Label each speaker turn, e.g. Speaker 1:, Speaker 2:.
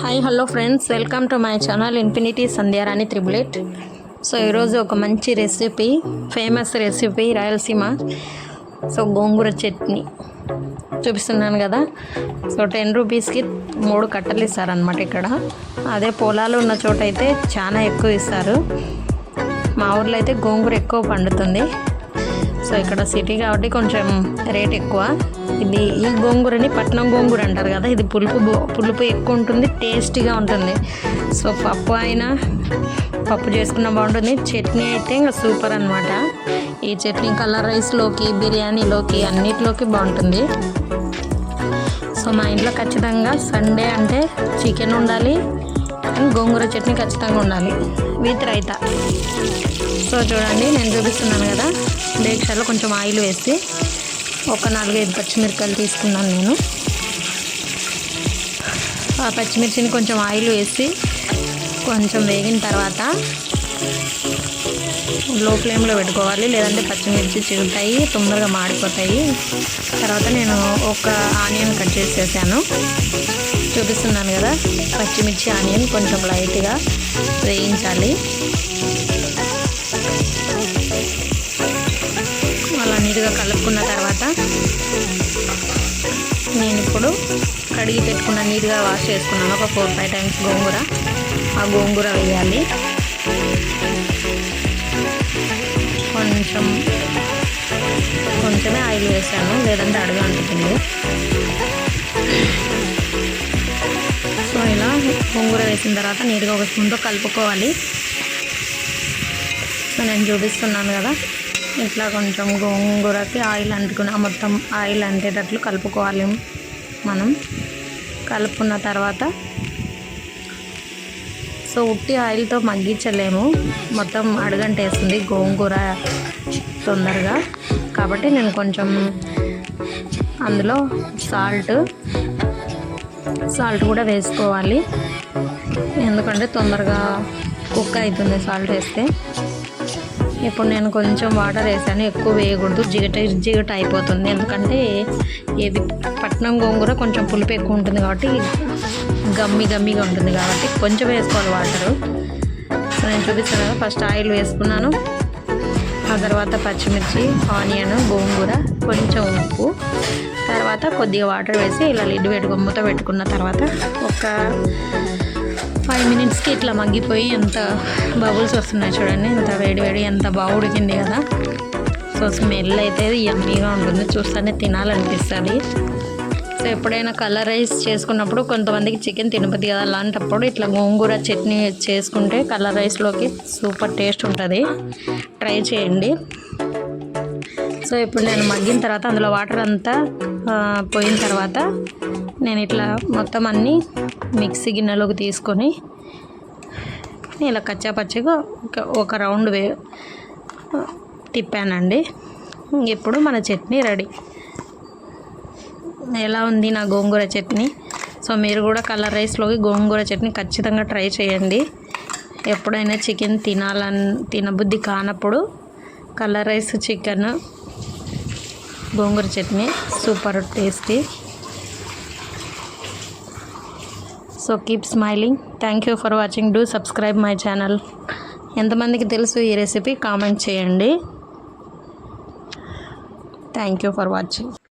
Speaker 1: Hi hello friends, welcome to my channel infinity Sandhyarani త్రిబులెట్. So ఈరోజు ఒక మంచి recipe, famous recipe Rayalaseema. So gongura chutney చూపిస్తున్నాను కదా. సో 10 రూపీస్కి 3 కట్టలు ఇస్తారనమాట ఇక్కడ. అదే పొలాలు ఉన్న చోట అయితే చాలా ఎక్కువ ఇస్తారు. మా ఊర్లో అయితే గోంగూర ఎక్కువ పండుతుంది. సో ఇక్కడ సిటీ కాబట్టి కొంచెం రేట్ ఎక్కువ. ఈ గోంగూరని పట్నం గోంగూర అంటారు కదా. ఇది పులుపు ఎక్కువ ఉంటుంది, టేస్టీగా ఉంటుంది. సో పప్పు చేసుకున్న బాగుంటుంది. చట్నీ అయితే ఇంకా సూపర్ అనమాట. ఈ చట్నీ కలర్ రైస్లోకి, బిర్యానీలోకి, అన్నిటిలోకి బాగుంటుంది. సో మా ఇంట్లో ఖచ్చితంగా సండే అంటే చికెన్ ఉండాలి, గోంగూర చట్నీ ఖచ్చితంగా ఉండాలి విత్ రైతా. సో చూడండి, నేను చూపిస్తున్నాను కదా. డేక్షాలో కొంచెం ఆయిల్ వేసి ఒక 4-5 పచ్చిమిరపకాయలు తీసుకున్నాను నేను. ఆ పచ్చిమిర్చిని కొంచెం ఆయిల్ వేసి కొంచెం వేగిన తర్వాత లో ఫ్లేమ్లో పెట్టుకోవాలి, లేదంటే పచ్చిమిర్చి చిగుతాయి, తొందరగా మాడిపోతాయి. తర్వాత నేను ఒక ఆనియన్ కట్ చేసేసాను, చూపిస్తున్నాను కదా. పచ్చిమిర్చి ఆనియన్ కొంచెం లైట్గా వేయించాలి. అలా నీట్గా కలుపుకున్న తర్వాత నేను ఇప్పుడు కడిగి పెట్టుకున్న, నీట్గా వాష్ చేసుకున్నాను ఒక 4-5 టైమ్స్ గోంగూర. ఆ గోంగూర వేయాలి. కొంచెమే ఆయిల్ వేసాను, లేదంటే అడుగు అంటుతుంది. సో ఇలా గోంగూర వేసిన తర్వాత నీట్గా ఒక స్పూన్తో కలుపుకోవాలి. సో నేను చూపిస్తున్నాను కదా, ఇట్లా కొంచెం గోంగూరకి ఆయిల్ అంటుకుని మొత్తం ఆయిల్ అంటేటట్లు కలుపుకోవాలి. మనం కలుపుకున్న తర్వాత సో ఉట్టి ఆయిల్తో మగ్గించలేము, మొత్తం అడుగంటేస్తుంది గోంగూర తొందరగా. కాబట్టి నేను కొంచెం అందులో సాల్ట్ కూడా వేసుకోవాలి, ఎందుకంటే తొందరగా కుక్ అవుతుంది సాల్ట్ వేస్తే. ఇప్పుడు నేను కొంచెం వాటర్ వేసాను, ఎక్కువ వేయకూడదు, జిగట అయిపోతుంది. ఎందుకంటే ఇది పట్నం గోంగూర కొంచెం పులుపు ఎక్కువ ఉంటుంది కాబట్టి, గమ్మిగా ఉంటుంది కాబట్టి కొంచెం వేసుకోవాలి వాటరు. సో నేను చూపిస్తాను కదా, ఫస్ట్ ఆయిల్ వేసుకున్నాను, ఆ తర్వాత పచ్చిమిర్చి, ఆనియన్, గోంగూర, కొంచెం ఉప్పు, తర్వాత కొద్దిగా వాటర్ వేసి ఇలా లిడ్ మూత పెట్టుకున్న తర్వాత ఒక 5 మినిట్స్కి ఇట్లా మగ్గిపోయి ఎంత బబుల్స్ వస్తున్నాయి చూడండి. ఎంత వేడి ఎంత బాగా ఉడికింది కదా. సో స్మెల్ అయితే యమ్మీగా ఉంటుంది, చూస్తేనే తినాలనిపిస్తుంది. సో ఎప్పుడైనా కలర్ రైస్ చేసుకున్నప్పుడు కొంతమందికి చికెన్ తినబుద్ది కదా, అలాంటప్పుడు ఇట్లా గోంగూర చట్నీ చేసుకుంటే కలర్ రైస్లోకి సూపర్ టేస్ట్ ఉంటుంది. ట్రై చేయండి. సో ఇప్పుడు నేను మగ్గిన తర్వాత అందులో వాటర్ అంతా పోయిన తర్వాత నేను ఇట్లా మొత్తం అన్నీ మిక్సీ గిన్నెలోకి తీసుకొని ఇలా కచ్చాపచ్చిగా ఒక రౌండ్ తిప్పానండి. ఇప్పుడు మన చట్నీ రెడీ. ఎలా ఉంది నా గోంగూర చట్నీ? సో మీరు కూడా కలర్ రైస్లోకి గోంగూర చట్నీ ఖచ్చితంగా ట్రై చేయండి. ఎప్పుడైనా చికెన్ తినబుద్ధి కానప్పుడు colour rice, chicken, gongura chutney super tasty. So keep smiling. Thank you for watching. Do subscribe my channel. ఎంతమందికి తెలుసు ఈ రెసిపీ కామెంట్ చేయండి. Thank you for watching.